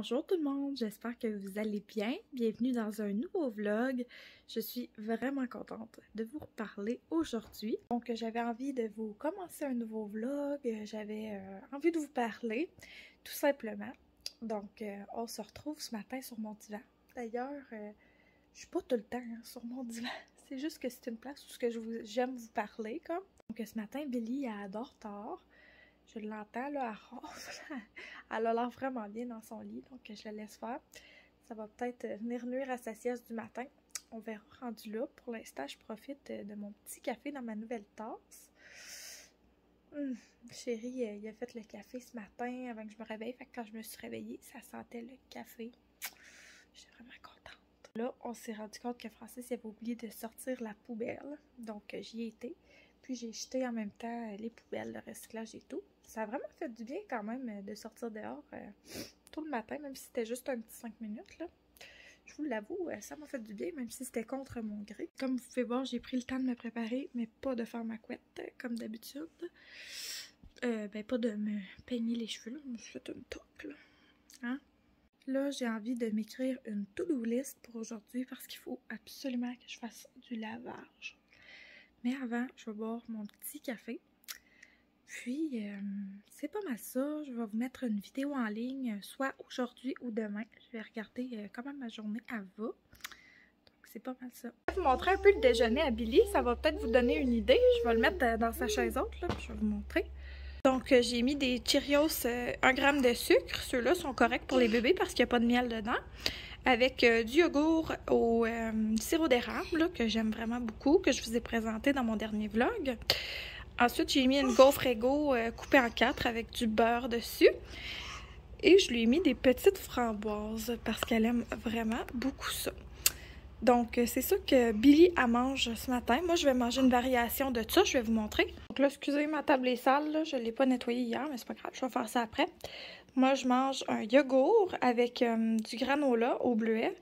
Bonjour tout le monde, j'espère que vous allez bien. Bienvenue dans un nouveau vlog. Je suis vraiment contente de vous reparler aujourd'hui. Donc j'avais envie de vous commencer un nouveau vlog, j'avais envie de vous parler tout simplement. Donc on se retrouve ce matin sur mon divan. D'ailleurs, je suis pas tout le temps sur mon divan. C'est juste que c'est une place où j'aime vous parler comme. Donc ce matin, Billy elle adore tard. Je l'entends là, elle ronfle. Elle a l'air vraiment bien dans son lit, donc je la laisse faire. Ça va peut-être venir nuire à sa sieste du matin. On verra rendu là. Pour l'instant, je profite de mon petit café dans ma nouvelle tasse. Chéri, il a fait le café ce matin avant que je me réveille. Fait que quand je me suis réveillée, ça sentait le café. J'étais vraiment contente. Là, on s'est rendu compte que Francis avait oublié de sortir la poubelle. Donc, j'y ai été. Puis j'ai jeté en même temps les poubelles, le recyclage et tout. Ça a vraiment fait du bien quand même de sortir dehors tout le matin, même si c'était juste un petit 5 minutes. Là. Je vous l'avoue, ça m'a fait du bien, même si c'était contre mon gré. Comme vous pouvez voir, j'ai pris le temps de me préparer, mais pas de faire ma couette comme d'habitude. Pas de me peigner les cheveux, là. Je me suis fait une toque, là. Hein? Là, j'ai envie de m'écrire une to-do list pour aujourd'hui parce qu'il faut absolument que je fasse du lavage. Mais avant, je vais boire mon petit café. Puis, c'est pas mal ça. Je vais vous mettre une vidéo en ligne, soit aujourd'hui ou demain. Je vais regarder comment ma journée elle va. Donc, c'est pas mal ça. Je vais vous montrer un peu le déjeuner à Billy. Ça va peut-être vous donner une idée. Je vais le mettre dans sa chaise haute, là, puis je vais vous montrer. Donc, j'ai mis des Cheerios 1 gramme de sucre. Ceux-là sont corrects pour les bébés parce qu'il n'y a pas de miel dedans. Avec du yogourt au sirop d'érable, que j'aime vraiment beaucoup, que je vous ai présenté dans mon dernier vlog. Ensuite, j'ai mis une gaufre Eggo coupée en 4 avec du beurre dessus. Et je lui ai mis des petites framboises parce qu'elle aime vraiment beaucoup ça. Donc, c'est ça que Billy a mange ce matin. Moi, je vais manger une variation de ça. Je vais vous montrer. Donc là, excusez, ma table est sale. Là. Je ne l'ai pas nettoyée hier, mais c'est pas grave. Je vais faire ça après. Moi, je mange un yogourt avec du granola au bleuet,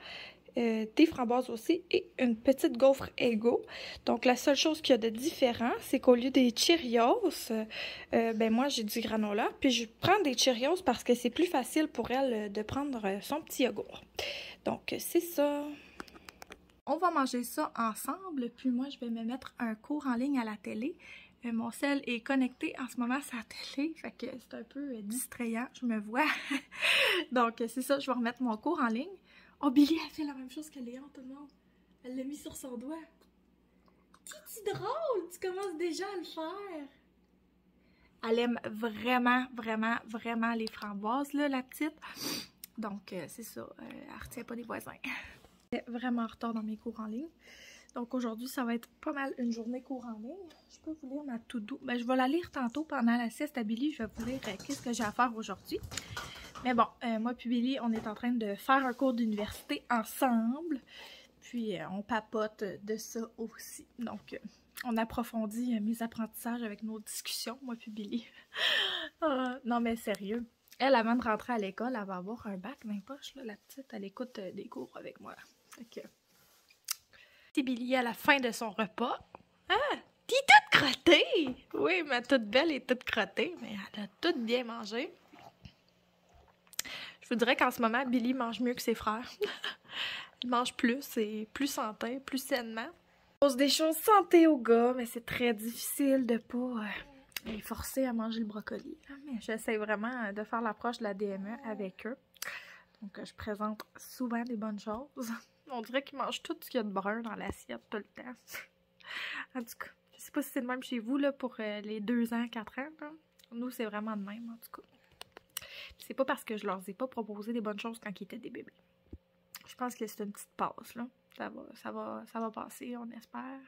des framboises aussi et une petite gaufre Eggo. Donc, la seule chose qu'il y a de différent, c'est qu'au lieu des Cheerios, moi, j'ai du granola. Puis, je prends des Cheerios parce que c'est plus facile pour elle de prendre son petit yogourt. Donc, c'est ça. On va manger ça ensemble. Puis, moi, je vais me mettre un cours en ligne à la télé. Mon cell est connecté en ce moment à la télé, fait que c'est un peu distrayant, je me vois. Donc c'est ça, je vais remettre mon cours en ligne. Oh, Billy a fait la même chose que Léon, tout le monde. Elle l'a mis sur son doigt. C'est drôle, tu commences déjà à le faire. Elle aime vraiment, vraiment, vraiment les framboises, là, la petite. Donc c'est ça, elle retient pas des voisins. J'étais vraiment en retard dans mes cours en ligne. Donc aujourd'hui, ça va être pas mal une journée cours en ligne. Je peux vous lire ma to-do. Je vais la lire tantôt pendant la sieste à Billy. Je vais vous lire qu'est-ce que j'ai à faire aujourd'hui. Mais bon, moi puis Billy, on est en train de faire un cours d'université ensemble. Puis on papote de ça aussi. Donc on approfondit mes apprentissages avec nos discussions, moi puis Billy. Non mais sérieux. Elle, avant de rentrer à l'école, elle va avoir un bac dans les poches. Là, la petite, elle écoute des cours avec moi. Fait que... C'est Billy à la fin de son repas. Ah! T'es toute crottée! Oui, ma toute belle est toute crottée, mais elle a tout bien mangé. Je vous dirais qu'en ce moment, Billy mange mieux que ses frères. Il mange plus et plus santé, plus sainement. On pose des choses santé aux gars, mais c'est très difficile de pas les forcer à manger le brocoli. Mais j'essaie vraiment de faire l'approche de la DME avec eux. Donc, je présente souvent des bonnes choses. On dirait qu'ils mangent tout ce qu'il y a de brun dans l'assiette tout le temps. En tout cas, je sais pas si c'est le même chez vous là, pour les 2 ans, 4 ans. Là. Nous, c'est vraiment de même, en tout cas. C'est pas parce que je leur ai pas proposé des bonnes choses quand ils étaient des bébés. Je pense que c'est une petite passe, là. Ça va passer, on espère.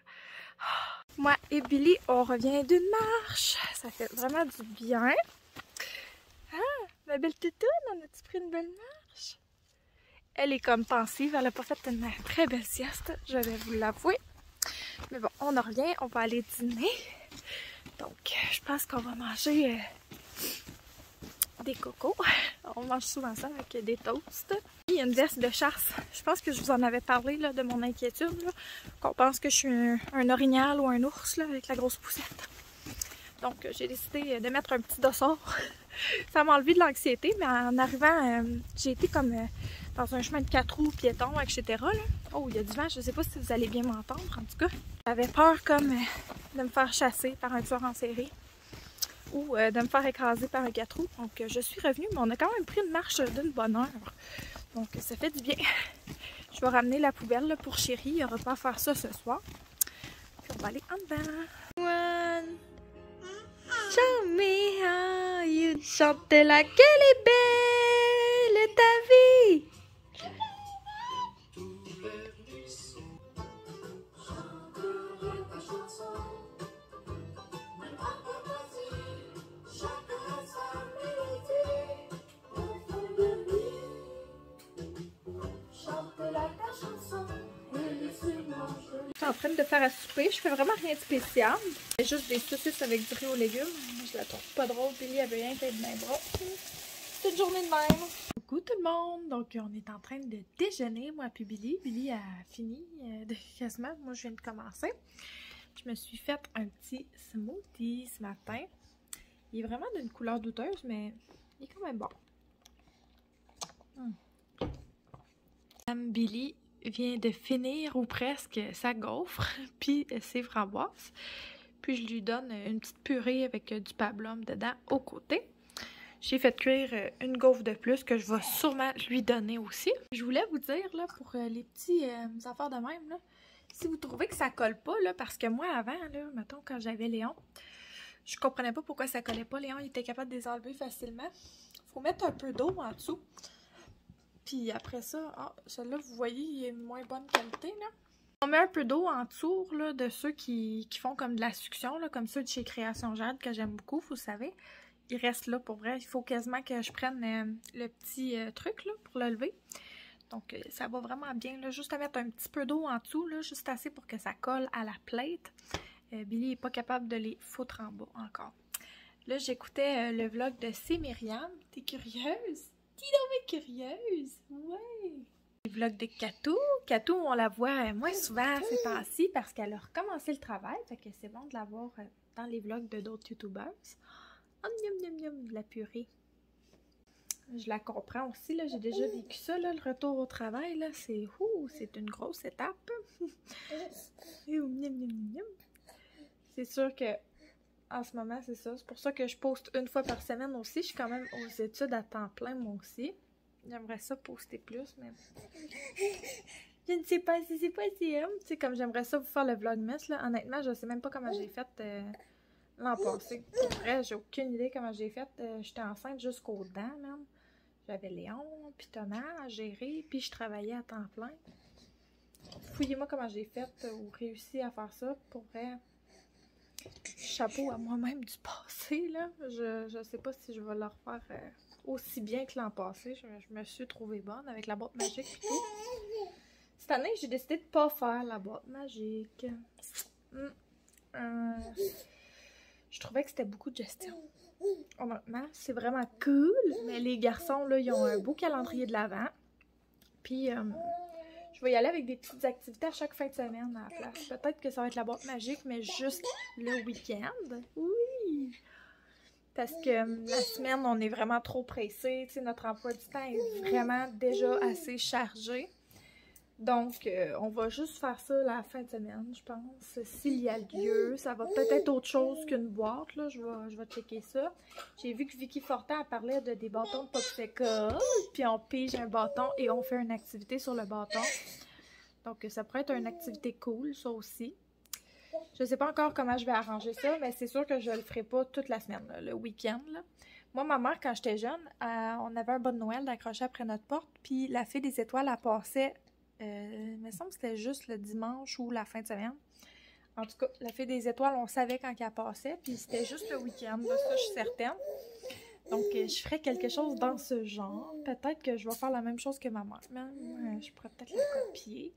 Moi et Billy, on revient d'une marche. Ça fait vraiment du bien. Ah, ma belle toutoune, on a-tu pris une belle marche? Elle est comme pensive, elle n'a pas fait une très belle sieste, je vais vous l'avouer. Mais bon, on en revient, on va aller dîner. Donc, je pense qu'on va manger des cocos. On mange souvent ça avec des toasts. Il y a une veste de chasse. Je pense que je vous en avais parlé là, de mon inquiétude. Qu'on pense que je suis un orignal ou un ours là, avec la grosse poussette. Donc, j'ai décidé de mettre un petit dossard Ça m'a enlevé de l'anxiété, mais en arrivant, j'ai été comme dans un chemin de 4 roues piétons, etc. Là. Oh, il y a du vent, je sais pas si vous allez bien m'entendre, en tout cas. J'avais peur comme de me faire chasser par un tueur en série ou de me faire écraser par un 4 roues. Donc je suis revenue, mais on a quand même pris une marche d'une bonne heure. Donc ça fait du bien. Je vais ramener la poubelle là, pour Chérie, il n'aura pas à faire ça ce soir. Puis on va aller en dedans. One. Show me how you chante-la qu'elle est belle ta vie. Je suis en train de faire à souper. Je fais vraiment rien de spécial. C'est juste des saucisses avec du riz aux légumes. Je la trouve pas drôle. Billy avait rien fait de mes bras. C'est une journée de même. Coucou tout le monde. Donc on est en train de déjeuner, moi puis Billy. Billy a fini de quasiment. Moi je viens de commencer. Je me suis fait un petit smoothie ce matin. Il est vraiment d'une couleur douteuse, mais il est quand même bon. Billy vient de finir ou presque sa gaufre, puis ses framboises. Puis je lui donne une petite purée avec du pablum dedans au côté. J'ai fait cuire une gaufre de plus que je vais sûrement lui donner aussi. Je voulais vous dire, là, pour les petits affaires de même, là, si vous trouvez que ça colle pas, là, parce que moi, avant, là, mettons, quand j'avais Léon, je comprenais pas pourquoi ça collait pas. Léon, il était capable de les enlever facilement. Faut mettre un peu d'eau en dessous. Puis après ça, celui-là, vous voyez, il est de moins bonne qualité, là. On met un peu d'eau en dessous, là, de ceux qui font comme de la succion, là, comme ceux de chez Création Jade, que j'aime beaucoup, vous savez. Il reste là, pour vrai. Il faut quasiment que je prenne le petit truc, là, pour le lever. Donc, ça va vraiment bien, là. Juste à mettre un petit peu d'eau en dessous, là, juste assez pour que ça colle à la plate. Billy n'est pas capable de les foutre en bas encore. Là, j'écoutais le vlog de C. Myriam. T'es curieuse? T'es donc curieuse? Ouais! Le vlog de Katou. Katou, on la voit moins souvent ces temps-ci parce qu'elle a recommencé le travail. Fait que c'est bon de la voir dans les vlogs de d'autres youtubeurs. Oh, miam, miam, miam, de la purée. Je la comprends aussi, là. J'ai déjà vécu ça, là, le retour au travail, là. C'est une grosse étape. C'est sûr que en ce moment, c'est ça. C'est pour ça que je poste une fois par semaine aussi. Je suis quand même aux études à temps plein, moi aussi. J'aimerais ça poster plus, mais je ne sais pas si c'est possible. Tu sais, comme j'aimerais ça vous faire le vlogmas, là. Honnêtement, je sais même pas comment j'ai fait l'an passé. Pour vrai, j'ai aucune idée comment j'ai fait. J'étais enceinte jusqu'aux dents, même. J'avais Léon, puis Thomas à gérer, puis je travaillais à temps plein. Fouillez-moi comment j'ai fait ou réussi à faire ça. Pour vrai, chapeau à moi-même du passé, là. Je sais pas si je vais le refaire aussi bien que l'an passé. Je me suis trouvée bonne avec la boîte magique et tout. Cette année, j'ai décidé de pas faire la boîte magique. Je trouvais que c'était beaucoup de gestion. Honnêtement, c'est vraiment cool. Mais les garçons, là, ils ont un beau calendrier de l'Avent. Puis, je vais y aller avec des petites activités à chaque fin de semaine à la place. Peut-être que ça va être la boîte magique, mais juste le week-end. Oui! Parce que la semaine, on est vraiment trop pressé. Tu sais, notre emploi du temps est vraiment déjà assez chargé. Donc, on va juste faire ça la fin de semaine, je pense. S'il y a lieu, ça va peut-être être autre chose qu'une boîte, là. Je vais checker ça. J'ai vu que Vicky Fortin parlait de des bâtons de popsicle. Puis on pige un bâton et on fait une activité sur le bâton. Donc, ça pourrait être une activité cool, ça aussi. Je sais pas encore comment je vais arranger ça, mais c'est sûr que je le ferai pas toute la semaine, là, le week-end, là. Moi, ma mère, quand j'étais jeune, on avait un bon de Noël d'accrocher après notre porte. Puis la fée des étoiles, elle passait... il me semble que c'était juste le dimanche ou la fin de semaine. En tout cas, la fée des étoiles, on savait quand elle passait, puis c'était juste le week-end, là, ça, je suis certaine. Donc, je ferais quelque chose dans ce genre. Peut-être que je vais faire la même chose que ma mère. Mais je pourrais peut-être la copier.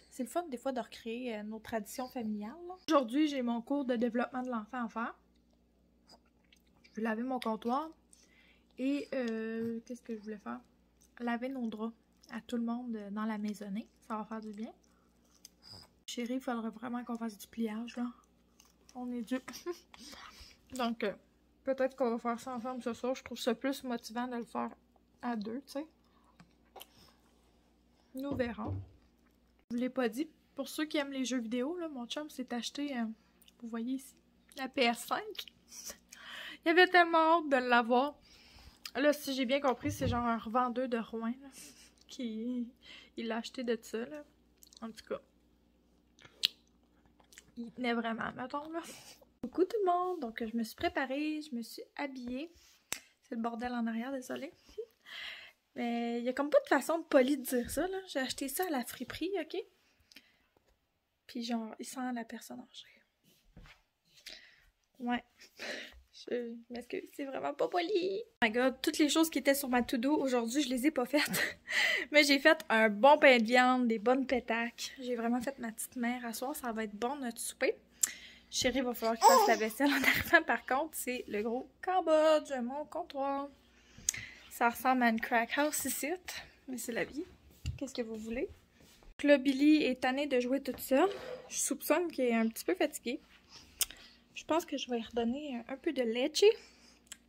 C'est le fun, des fois, de recréer nos traditions familiales. Aujourd'hui, j'ai mon cours de développement de l'enfant à faire. Je vais laver mon comptoir. Et, qu'est-ce que je voulais faire? Laver nos draps à tout le monde dans la maisonnée. Ça va faire du bien. Chérie, il faudrait vraiment qu'on fasse du pliage, là. On est dû. Donc, peut-être qu'on va faire ça ensemble ce soir. Je trouve ça plus motivant de le faire à deux, tu sais. Nous verrons. Je vous l'ai pas dit. Pour ceux qui aiment les jeux vidéo, là, mon chum s'est acheté, vous voyez ici, la PS5. Il avait tellement hâte de l'avoir. Là, si j'ai bien compris, c'est genre un revendeur de Rouen, là, il l'a acheté de ça, là. En tout cas, il tenait vraiment, mettons, là. Coucou tout le monde! Donc, je me suis préparée, je me suis habillée. C'est le bordel en arrière, désolé. Mais il y a comme pas de façon polie de dire ça, là. J'ai acheté ça à la friperie, ok? Puis genre, il sent la personne âgée. Ouais. Je m'excuse, c'est vraiment pas poli. Oh my god, toutes les choses qui étaient sur ma to-do aujourd'hui, je les ai pas faites. Mais j'ai fait un bon pain de viande, des bonnes pétaques. J'ai vraiment fait ma petite mère à soir, ça va être bon notre souper. Chérie, il va falloir qu'il fasse la vaisselle en arrivant. Par contre, c'est le gros Cambodge, mon comptoir. Ça ressemble à une crack house ici, mais c'est la vie. Qu'est-ce que vous voulez? Donc là, Billy est tanné de jouer toute seule. Je soupçonne qu'il est un petit peu fatigué. Je pense que je vais lui redonner un peu de leche.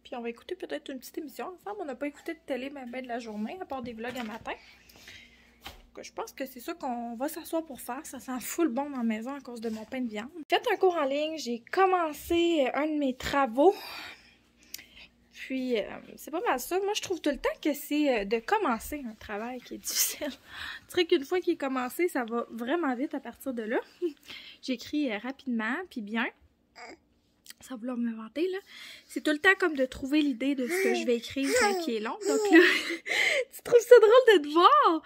Puis on va écouter peut-être une petite émission ensemble. On n'a pas écouté de télé même de la journée, à part des vlogs à matin. Donc, je pense que c'est ça qu'on va s'asseoir pour faire. Ça sent full bon dans la maison à cause de mon pain de viande. J'ai fait un cours en ligne. J'ai commencé un de mes travaux. Puis, c'est pas mal ça. Moi, je trouve tout le temps que c'est de commencer un travail qui est difficile. C'est vrai qu'une fois qu'il est commencé, ça va vraiment vite à partir de là. J'écris rapidement, puis bien. Sans vouloir me vanter, là. C'est tout le temps comme de trouver l'idée de ce que je vais écrire qui est long. Donc là, tu trouves ça drôle de te voir?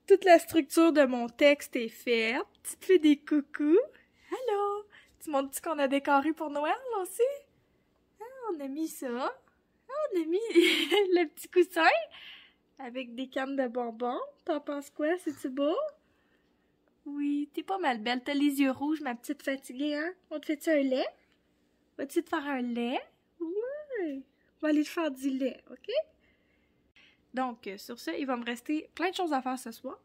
Toute la structure de mon texte est faite. Tu te fais des coucous. Allô? Tu montres-tu qu'on a décoré pour Noël aussi? Ah, on a mis ça. On a mis le petit coussin avec des cannes de bonbons. T'en penses quoi? C'est-tu beau? Oui, t'es pas mal belle. T'as les yeux rouges, ma petite fatiguée, hein? On te fait-tu un lait? Vas-tu te faire un lait? Oui. On va aller te faire du lait, OK? Donc, sur ce, il va me rester plein de choses à faire ce soir.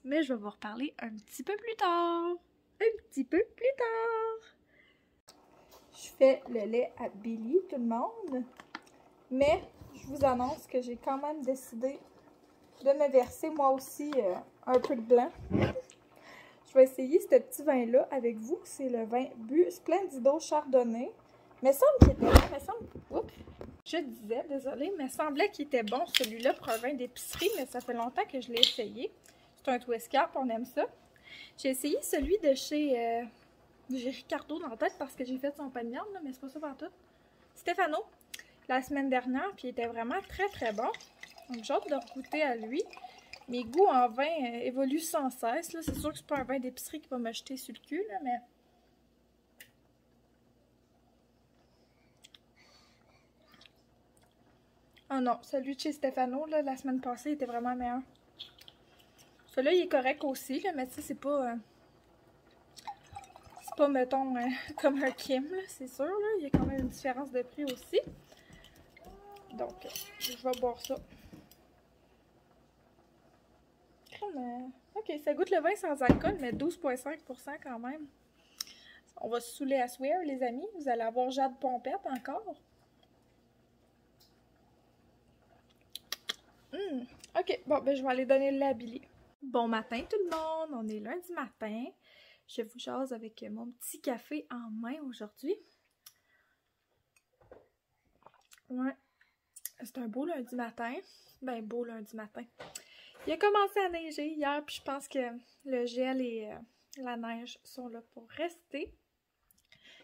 Mais je vais vous reparler un petit peu plus tard. Un petit peu plus tard. Je fais le lait à Billy, tout le monde. Mais, je vous annonce que j'ai quand même décidé de me verser moi aussi un peu de blanc. Je vais essayer ce petit vin-là avec vous. C'est le vin Splendido Chardonnay. Mais semble qu'il était bon. Oups. Je disais, désolée, mais semblait qu'il était bon celui-là pour un vin d'épicerie, mais ça fait longtemps que je l'ai essayé. C'est un twist cap, on aime ça. J'ai essayé celui de chez j'ai Ricardo dans la tête parce que j'ai fait son pain de viande, là, mais c'est pas ça partout. Stefano, la semaine dernière, puis il était vraiment très très bon. Donc j'ai hâte de goûter à lui. Mes goûts en vin évoluent sans cesse. C'est sûr que c'est pas un vin d'épicerie qui va me jeter sur le cul, là, mais... Oh non, celui de chez Stefano, là, la semaine passée, il était vraiment meilleur. Celui-là, il est correct aussi, là, mais tu sais, c'est pas, mettons, comme un Kim, c'est sûr, là. Il y a quand même une différence de prix aussi. Donc, je vais boire ça. Ok, ça goûte le vin sans alcool, mais 12,5% quand même. On va se saouler à swear, les amis. Vous allez avoir Jade Pompette encore. Ok, bon, ben je vais aller donner le lait à Billy. Bon matin tout le monde, on est lundi matin. Je vous jase avec mon petit café en main aujourd'hui. Ouais, c'est un beau lundi matin. Ben, beau lundi matin. Il a commencé à neiger hier, puis je pense que le gel et la neige sont là pour rester.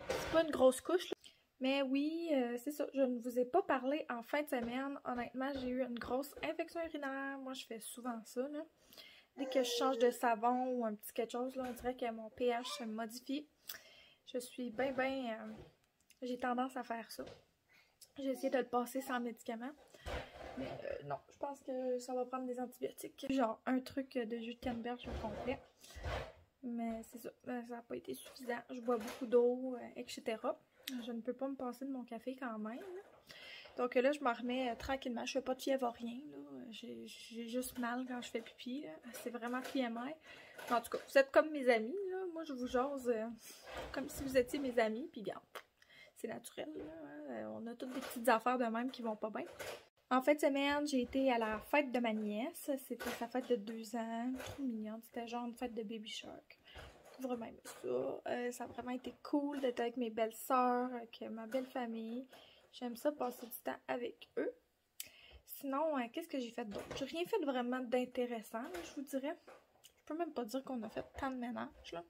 C'est pas une grosse couche, là. Mais oui, c'est ça, je ne vous ai pas parlé en fin de semaine. Honnêtement, j'ai eu une grosse infection urinaire. Moi, je fais souvent ça, là. Dès que je change de savon ou un petit quelque chose, là, on dirait que mon pH se modifie. Je suis j'ai tendance à faire ça. J'ai essayé de le passer sans médicaments. Mais non, je pense que ça va prendre des antibiotiques. Genre un truc de jus de canneberge au complet. Mais c'est ça, ça n'a pas été suffisant. Je bois beaucoup d'eau, etc. Je ne peux pas me passer de mon café quand même. Donc là, je m'en remets tranquillement. Je fais pas de fièvre, rien. J'ai juste mal quand je fais pipi. C'est vraiment PMI. En tout cas, vous êtes comme mes amis. Là. Moi, je vous jase comme si vous étiez mes amis. Puis bien, c'est naturel, là, hein. On a toutes des petites affaires de même qui vont pas bien. En fin de semaine, j'ai été à la fête de ma nièce. C'était sa fête de 2 ans. Trop mignonne. C'était genre une fête de baby shark. J'ai vraiment aimé ça. Ça a vraiment été cool d'être avec mes belles sœurs, avec ma belle famille. J'aime ça, passer du temps avec eux. Sinon, qu'est-ce que j'ai fait d'autre? J'ai rien fait de vraiment d'intéressant, je vous dirais. Je peux même pas dire qu'on a fait tant de ménage, là.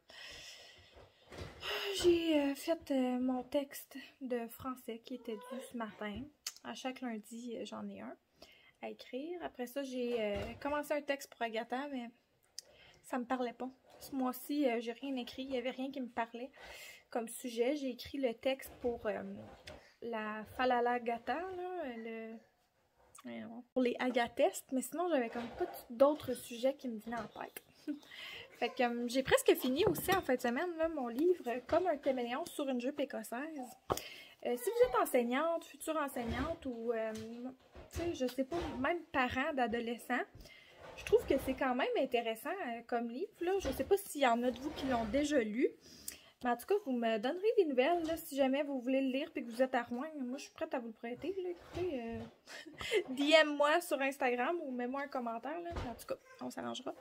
J'ai fait mon texte de français qui était dû ce matin. À chaque lundi, j'en ai un à écrire. Après ça, j'ai commencé un texte pour Agatha, mais ça me parlait pas. Ce mois-ci, j'ai rien écrit. Il n'y avait rien qui me parlait comme sujet. J'ai écrit le texte pour la Falala Gata, là, pour les Agatests, mais sinon, j'avais comme pas d'autres sujets qui me venaient en tête. Fait que j'ai presque fini aussi en fin de semaine, là, mon livre « Comme un caméléon sur une jupe écossaise ». Si vous êtes enseignante, future enseignante ou, tu sais, je sais pas, même parent d'adolescents, je trouve que c'est quand même intéressant comme livre, là. Je sais pas s'il y en a de vous qui l'ont déjà lu, mais en tout cas, vous me donnerez des nouvelles, là, si jamais vous voulez le lire et que vous êtes à Rouen. Moi, je suis prête à vous le prêter, là. Écoutez, DM-moi sur Instagram ou mets-moi un commentaire, là. En tout cas, on s'arrangera.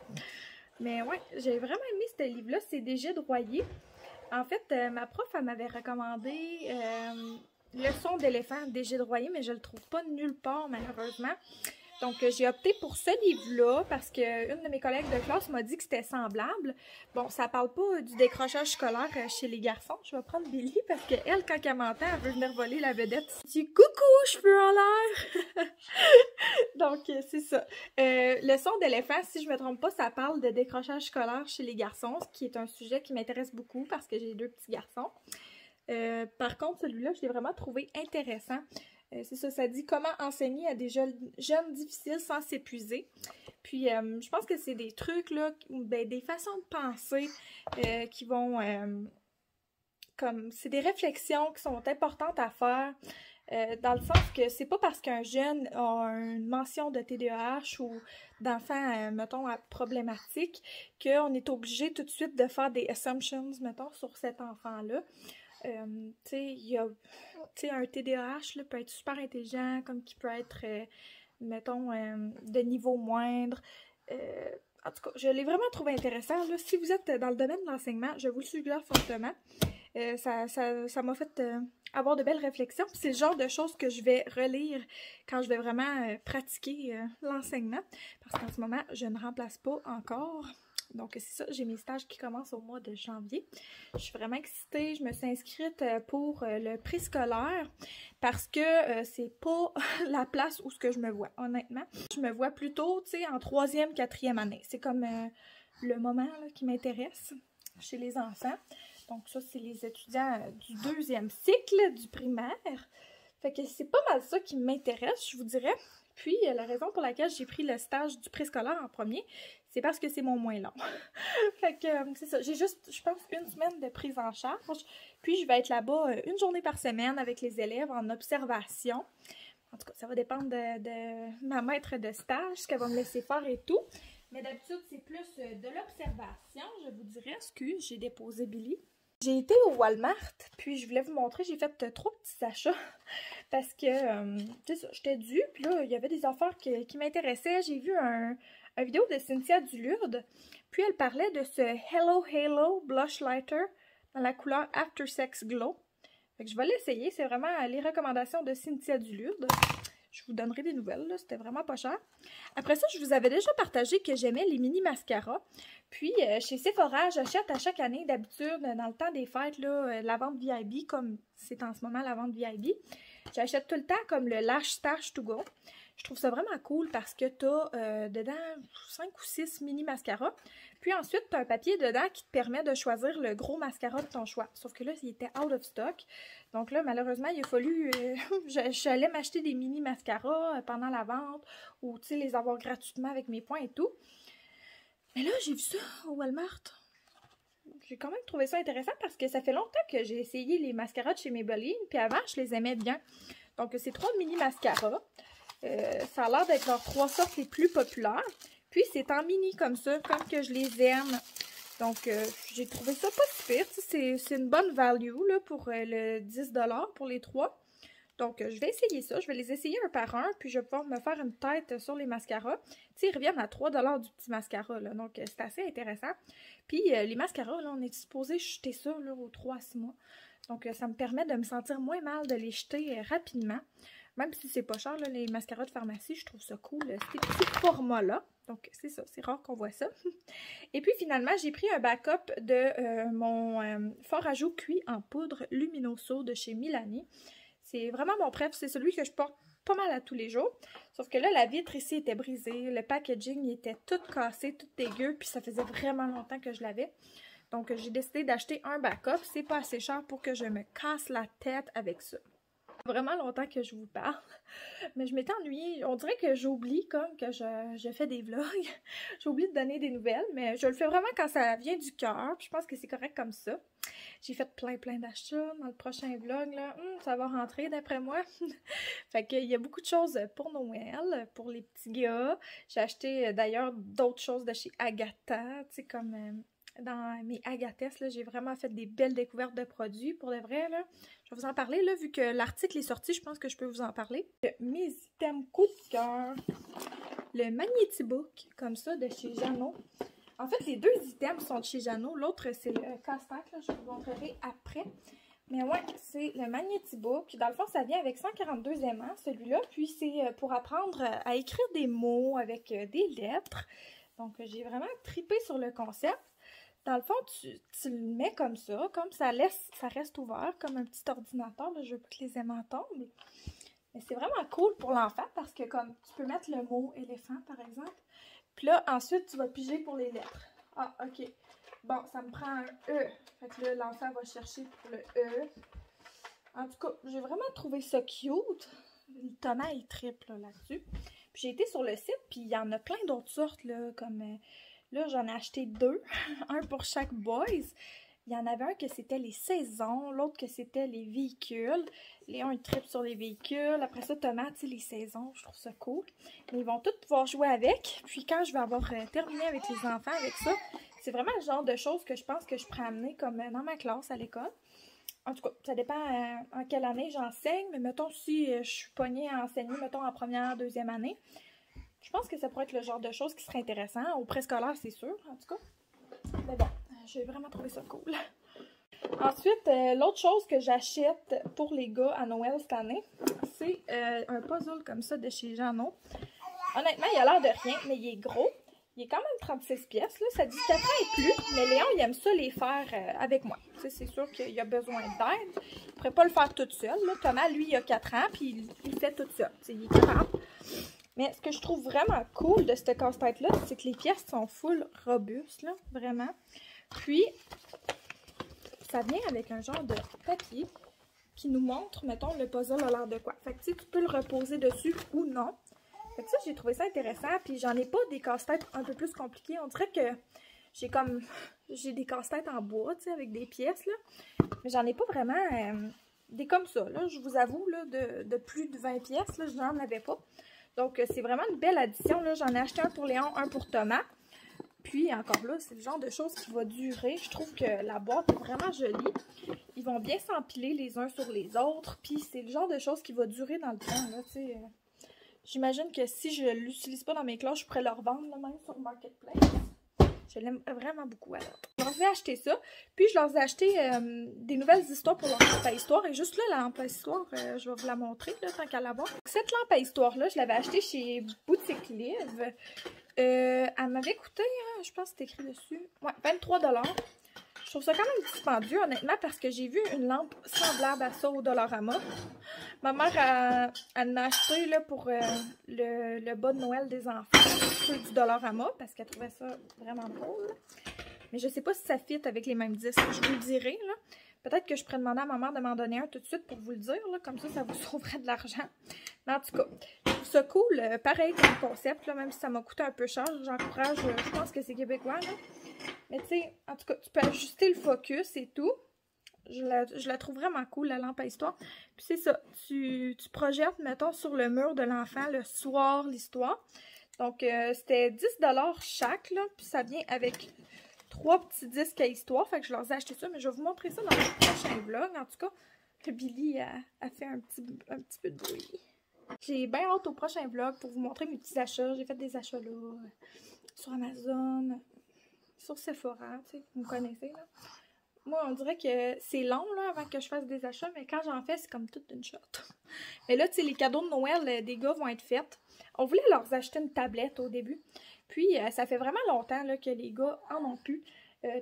Mais ouais, j'ai vraiment aimé ce livre-là. C'est d'Égide Royer. En fait, ma prof, elle m'avait recommandé Leçon d'éléphant d'Égide Royer, mais je le trouve pas nulle part, malheureusement. Donc, j'ai opté pour ce livre-là parce qu'une de mes collègues de classe m'a dit que c'était semblable. Bon, ça parle pas du décrochage scolaire chez les garçons. Je vais prendre Billy parce qu'elle, quand elle m'entend, elle veut venir voler la vedette. Elle dit « Coucou, cheveux en l'air! » Donc, c'est ça. Leçon d'éléphant, si je me trompe pas, ça parle de décrochage scolaire chez les garçons, ce qui est un sujet qui m'intéresse beaucoup parce que j'ai 2 petits garçons. Par contre, celui-là, je l'ai vraiment trouvé intéressant. C'est ça, ça dit comment enseigner à des jeunes difficiles sans s'épuiser. Puis, je pense que c'est des trucs, là, ben, des façons de penser qui vont, comme, c'est des réflexions qui sont importantes à faire, dans le sens que c'est pas parce qu'un jeune a une mention de TDAH ou d'enfant, mettons, problématique, qu'on est obligé tout de suite de faire des assumptions, mettons, sur cet enfant-là. Tu sais, il y a, tu sais, un TDAH là, peut être super intelligent, comme qui peut être, mettons, de niveau moindre. En tout cas, je l'ai vraiment trouvé intéressant. Là. Si vous êtes dans le domaine de l'enseignement, je vous le suggère fortement. Ça m'a fait avoir de belles réflexions. C'est le genre de choses que je vais relire quand je vais vraiment pratiquer l'enseignement. Parce qu'en ce moment, je ne remplace pas encore. Donc, c'est ça, j'ai mes stages qui commencent au mois de janvier. Je suis vraiment excitée. Je me suis inscrite pour le préscolaire parce que c'est pas la place où ce que je me vois, honnêtement. Je me vois plutôt, tu sais, en 3e, 4e année. C'est comme le moment là, qui m'intéresse chez les enfants. Donc, ça, c'est les étudiants du 2e cycle du primaire. Fait que c'est pas mal ça qui m'intéresse, je vous dirais. Puis, la raison pour laquelle j'ai pris le stage du préscolaire en premier, c'est parce que c'est mon moins long. Fait que c'est ça. J'ai juste, je pense, 1 semaine de prise en charge. Puis, je vais être là-bas 1 journée par semaine avec les élèves en observation. En tout cas, ça va dépendre de ma maître de stage, ce qu'elle va me laisser faire et tout. Mais d'habitude, c'est plus de l'observation. Je vous dirais, excuse, j'ai déposé Billy. J'ai été au Walmart, puis je voulais vous montrer, j'ai fait 3 petits achats parce que, c'est ça, j'étais due, puis là, il y avait des affaires qui m'intéressaient. J'ai vu un vidéo de Cynthia Dulude, puis elle parlait de ce Hello Halo Blush Lighter dans la couleur After Sex Glow. Fait que je vais l'essayer, c'est vraiment les recommandations de Cynthia Dulude. Je vous donnerai des nouvelles, c'était vraiment pas cher. Après ça, je vous avais déjà partagé que j'aimais les mini mascaras. Puis, chez Sephora, j'achète à chaque année, d'habitude, dans le temps des fêtes, là, la vente VIB, comme c'est en ce moment la vente VIB. J'achète tout le temps comme le Lash Stash To Go. Je trouve ça vraiment cool parce que tu as dedans 5 ou 6 mini mascaras. Puis ensuite, tu as un papier dedans qui te permet de choisir le gros mascara de ton choix. Sauf que là, il était out of stock. Donc là, malheureusement, il a fallu... j'allais m'acheter des mini mascaras pendant la vente ou, tu sais, les avoir gratuitement avec mes points et tout. Mais là, j'ai vu ça au Walmart. J'ai quand même trouvé ça intéressant parce que ça fait longtemps que j'ai essayé les mascaras de chez Maybelline. Puis avant, je les aimais bien. Donc, c'est 3 mini mascaras. Ça a l'air d'être leurs 3 sortes les plus populaires. Puis, c'est en mini comme ça, comme que je les aime. Donc, j'ai trouvé ça pas si pire. C'est une bonne value là, pour le 10 $ pour les 3. Donc, je vais essayer ça. Je vais les essayer un par un. Puis, je vais pouvoir me faire une tête sur les mascaras. Tu sais, ils reviennent à 3 $ du petit mascara. Là, donc, c'est assez intéressant. Puis, les mascaras, là, on est supposé jeter ça là, aux 3 à 6 mois. Donc, ça me permet de me sentir moins mal de les jeter rapidement. Même si c'est pas cher, là, les mascaras de pharmacie, je trouve ça cool, ces petits formats-là. Donc, c'est ça, c'est rare qu'on voit ça. Et puis, finalement, j'ai pris un backup de mon fard à joues cuit en poudre Luminoso de chez Milani. C'est vraiment mon préf, c'est celui que je porte pas mal à tous les jours. Sauf que là, la vitre ici était brisée, le packaging il était tout cassé, tout dégueu, puis ça faisait vraiment longtemps que je l'avais. Donc, j'ai décidé d'acheter un backup. C'est pas assez cher pour que je me casse la tête avec ça. Vraiment longtemps que je vous parle, mais je m'étais ennuyée. On dirait que j'oublie comme que je fais des vlogs. J'oublie de donner des nouvelles, mais je le fais vraiment quand ça vient du cœur. Je pense que c'est correct comme ça. J'ai fait plein d'achats dans le prochain vlog, là. Ça va rentrer d'après moi. Fait qu'il y a beaucoup de choses pour Noël, pour les petits gars. J'ai acheté d'ailleurs d'autres choses de chez Agatha, tu sais, comme... dans mes Agathès, j'ai vraiment fait des belles découvertes de produits. Pour de vrai, là, je vais vous en parler. Là, vu que l'article est sorti, je pense que je peux vous en parler. Mes items coup de cœur. Le Magnétibook, comme ça, de chez Jeannot. En fait, les deux items sont de chez Jeannot. L'autre, c'est le casse-tête. Je vous montrerai après. Mais ouais, c'est le Magnétibook. Dans le fond, ça vient avec 142 aimants, celui-là. Puis, c'est pour apprendre à écrire des mots avec des lettres. Donc, j'ai vraiment trippé sur le concept. Dans le fond, tu le mets comme ça reste ouvert, comme un petit ordinateur. Là, je veux pas que les aimants tombent. Mais c'est vraiment cool pour l'enfant parce que comme tu peux mettre le mot éléphant, par exemple. Puis là, ensuite, tu vas piger pour les lettres. Ah, ok. Bon, ça me prend un E. Fait que là, l'enfant va chercher pour le E. En tout cas, j'ai vraiment trouvé ça cute. Thomas, il triple là-dessus. Puis j'ai été sur le site, puis il y en a plein d'autres sortes, là, comme... Là, j'en ai acheté 2, un pour chaque boys. Il y en avait un que c'était les saisons, l'autre que c'était les véhicules. Léon, il tripe sur les véhicules. Après ça, Thomas, tu sais, les saisons, je trouve ça cool. Mais ils vont tous pouvoir jouer avec. Puis quand je vais avoir terminé avec les enfants avec ça, c'est vraiment le genre de choses que je pense que je pourrais amener comme dans ma classe à l'école. En tout cas, ça dépend en quelle année j'enseigne. Mais mettons, si je suis pognée à enseigner, mettons, en première, deuxième année, je pense que ça pourrait être le genre de choses qui serait intéressant. Au préscolaire, c'est sûr, en tout cas. Mais bon, j'ai vraiment trouvé ça cool. Ensuite, l'autre chose que j'achète pour les gars à Noël cette année, c'est un puzzle comme ça de chez Jeannot. Honnêtement, il a l'air de rien, mais il est gros. Il est quand même 36 pièces, là. Ça dit 4 ans et plus, mais Léon, il aime ça les faire avec moi. C'est sûr qu'il a besoin d'aide. Il ne pourrait pas le faire tout seul, là. Thomas, lui, il a 4 ans, puis il le fait tout seul. Il est capable. Mais ce que je trouve vraiment cool de ce casse-tête-là, c'est que les pièces sont full robustes, là, vraiment. Puis, ça vient avec un genre de papier qui nous montre, mettons, le puzzle a l'air de quoi. Fait que, tu sais, tu peux le reposer dessus ou non. Fait que ça, j'ai trouvé ça intéressant. Puis, j'en ai pas des casse-têtes un peu plus compliqués. On dirait que j'ai des casse-têtes en bois, tu sais, avec des pièces, là. Mais j'en ai pas vraiment des comme ça, là. Je vous avoue, là, de plus de 20 pièces, là, je n'en avais pas. Donc, c'est vraiment une belle addition. J'en ai acheté un pour Léon, un pour Thomas. Puis, encore là, c'est le genre de choses qui va durer. Je trouve que la boîte est vraiment jolie. Ils vont bien s'empiler les uns sur les autres. Puis, c'est le genre de choses qui va durer dans le temps. Là, j'imagine que si je ne l'utilise pas dans mes classes, je pourrais le revendre là, même sur Marketplace. Je l'aime vraiment beaucoup alors. Je leur ai acheté ça. Puis, je leur ai acheté des nouvelles histoires pour leur lampe à histoire. Et juste là, la lampe à histoire, je vais vous la montrer, là, tant qu'à la voir. Cette lampe à histoire-là, je l'avais achetée chez Boutique Livre. Elle m'avait coûté, je pense que c'est écrit dessus, ouais, 23 $. Je trouve ça quand même dispendieux, honnêtement, parce que j'ai vu une lampe semblable à ça au Dollarama. Ma mère, elle m'a acheté là, pour le bas de Noël des enfants, ceux du Dollarama, parce qu'elle trouvait ça vraiment drôle. Mais je sais pas si ça fit avec les mêmes disques. Je vous le dirai, là. Peut-être que je pourrais demander à ma mère de m'en donner un tout de suite pour vous le dire, là. Comme ça vous sauverait de l'argent. Mais en tout cas, je trouve ça cool. Pareil comme concept, là, même si ça m'a coûté un peu cher. J'encourage, je pense que c'est québécois, là. Mais tu sais, en tout cas, tu peux ajuster le focus et tout. Je la trouve vraiment cool, la lampe à histoire. Puis c'est ça, tu projettes, mettons, sur le mur de l'enfant le soir l'histoire. Donc, c'était 10 $ chaque, là. Puis ça vient avec 3 petits disques à histoire. Fait que je leur ai acheté ça, mais je vais vous montrer ça dans le prochain vlog. En tout cas, que Billy a fait un petit peu de bruit. J'ai bien hâte au prochain vlog pour vous montrer mes petits achats. J'ai fait des achats là, sur Amazon, sur Sephora, tu sais, vous me connaissez là. Moi, on dirait que c'est long là avant que je fasse des achats, mais quand j'en fais, c'est comme toute une shot. Mais là, tu sais, les cadeaux de Noël des gars vont être faits. On voulait leur acheter une tablette au début. Puis, ça fait vraiment longtemps là, que les gars en ont plus.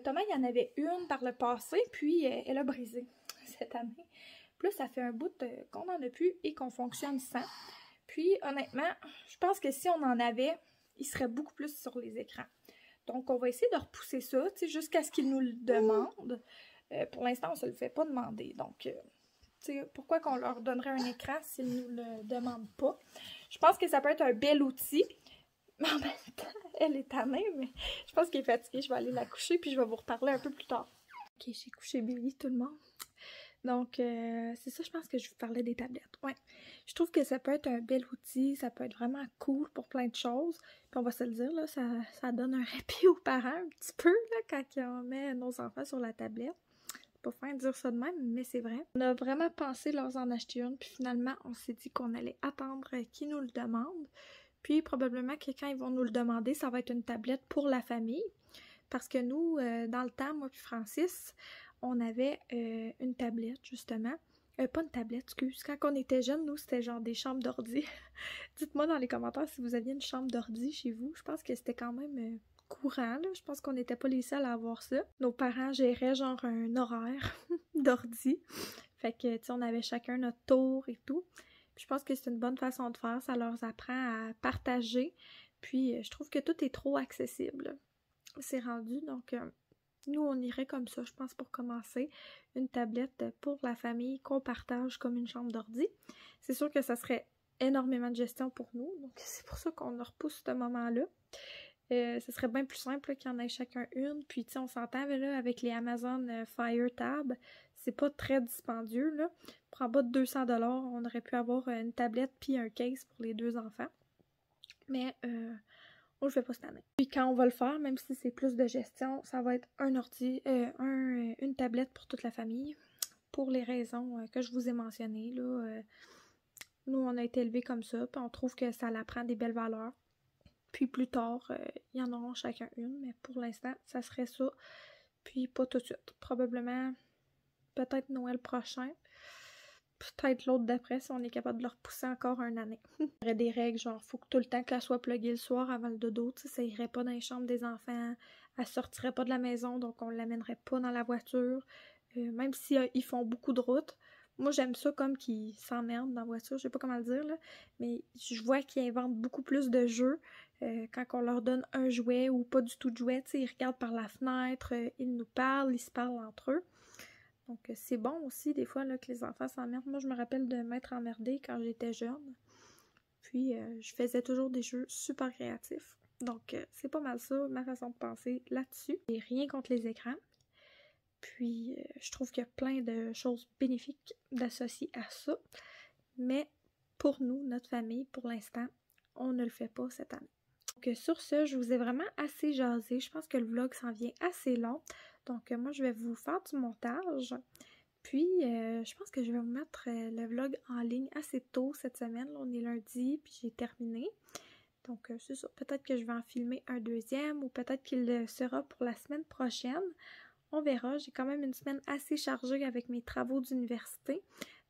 Thomas, il y en avait une par le passé, puis elle a brisé cette année. Puis là, ça fait un bout qu'on n'en a plus et qu'on fonctionne sans. Puis, honnêtement, je pense que si on en avait, il serait beaucoup plus sur les écrans. Donc, on va essayer de repousser ça, tu sais, jusqu'à ce qu'ils nous le demandent. Pour l'instant, on ne se le fait pas demander. Donc, tu sais, pourquoi qu'on leur donnerait un écran s'ils ne nous le demandent pas? Je pense que ça peut être un bel outil. Mais en même temps, elle est tannée, mais je pense qu'elle est fatiguée. Je vais aller la coucher, puis je vais vous reparler un peu plus tard. Ok, j'ai couché Billy, tout le monde. Donc, c'est ça, je pense que je vous parlais des tablettes. Ouais. Je trouve que ça peut être un bel outil, ça peut être vraiment cool pour plein de choses. Puis on va se le dire, là, ça donne un répit aux parents un petit peu, là, quand on met nos enfants sur la tablette. C'est pas fin de dire ça de même, mais c'est vrai. On a vraiment pensé leur en acheter une, puis finalement, on s'est dit qu'on allait attendre qu'ils nous le demandent. Puis probablement que quand ils vont nous le demander, ça va être une tablette pour la famille. Parce que nous, dans le temps, moi puis Francis, on avait une tablette, justement. Pas une tablette, excuse. Quand on était jeunes, nous, c'était genre des chambres d'ordi. Dites-moi dans les commentaires si vous aviez une chambre d'ordi chez vous. Je pense que c'était quand même courant, là. Je pense qu'on n'était pas les seuls à avoir ça. Nos parents géraient genre un horaire d'ordi. Fait que, tu sais, on avait chacun notre tour et tout. Puis je pense que c'est une bonne façon de faire. Ça leur apprend à partager. Puis je trouve que tout est trop accessible. C'est rendu, donc... nous, on irait comme ça, je pense, pour commencer. Une tablette pour la famille qu'on partage comme une chambre d'ordi. C'est sûr que ça serait énormément de gestion pour nous. Donc, c'est pour ça qu'on repousse ce moment-là. Ce serait bien plus simple qu'il y en ait chacun une. Puis, tu sais, on s'entend là, avec les Amazon Fire Tab. C'est pas très dispendieux, là. Pour en bas de 200 $, on aurait pu avoir une tablette puis un case pour les 2 enfants. Mais... on le fait pas cette année. Puis quand on va le faire, même si c'est plus de gestion, ça va être un ordi, une tablette pour toute la famille. Pour les raisons que je vous ai mentionnées, là. Nous, on a été élevés comme ça, puis on trouve que ça apprend des belles valeurs. Puis plus tard, il y en aura chacun une, mais pour l'instant, ça serait ça. Puis pas tout de suite. Probablement, peut-être Noël prochain. Peut-être l'autre d'après si on est capable de le repousser encore une année. Il y aurait des règles, genre faut que tout le temps qu'elle soit pluguée le soir avant le dodo, tu sais, ça irait pas dans les chambres des enfants, elle sortirait pas de la maison, donc on l'amènerait pas dans la voiture, même si ils font beaucoup de routes. Moi j'aime ça comme qu'ils s'emmerdent dans la voiture, je sais pas comment le dire là, mais je vois qu'ils inventent beaucoup plus de jeux quand on leur donne un jouet ou pas du tout de jouet, tu sais, ils regardent par la fenêtre, ils nous parlent, ils se parlent entre eux. Donc, c'est bon aussi, des fois, là, que les enfants s'emmerdent. Moi, je me rappelle de m'être emmerdée quand j'étais jeune. Puis, je faisais toujours des jeux super créatifs. Donc, c'est pas mal ça, ma façon de penser là-dessus. J'ai rien contre les écrans. Puis, je trouve qu'il y a plein de choses bénéfiques d'associer à ça. Mais, pour nous, notre famille, pour l'instant, on ne le fait pas cette année. Donc, sur ce, je vous ai vraiment assez jasé. Je pense que le vlog s'en vient assez long. Donc, moi, je vais vous faire du montage. Puis, je pense que je vais vous mettre le vlog en ligne assez tôt cette semaine. Là, on est lundi, puis j'ai terminé. Donc, c'est ça. Peut-être que je vais en filmer un deuxième ou peut-être qu'il le sera pour la semaine prochaine. On verra. J'ai quand même une semaine assez chargée avec mes travaux d'université.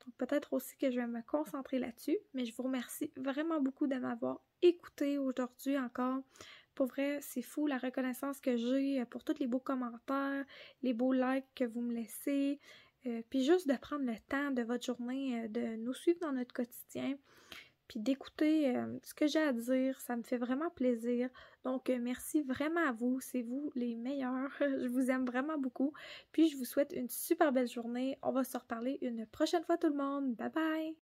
Donc, peut-être aussi que je vais me concentrer là-dessus. Mais je vous remercie vraiment beaucoup de m'avoir écouté aujourd'hui encore. Pour vrai, c'est fou la reconnaissance que j'ai pour tous les beaux commentaires, les beaux likes que vous me laissez. Puis juste de prendre le temps de votre journée, de nous suivre dans notre quotidien. Puis d'écouter ce que j'ai à dire, ça me fait vraiment plaisir. Donc, merci vraiment à vous, c'est vous les meilleurs. Je vous aime vraiment beaucoup. Puis, je vous souhaite une super belle journée. On va se reparler une prochaine fois tout le monde. Bye bye!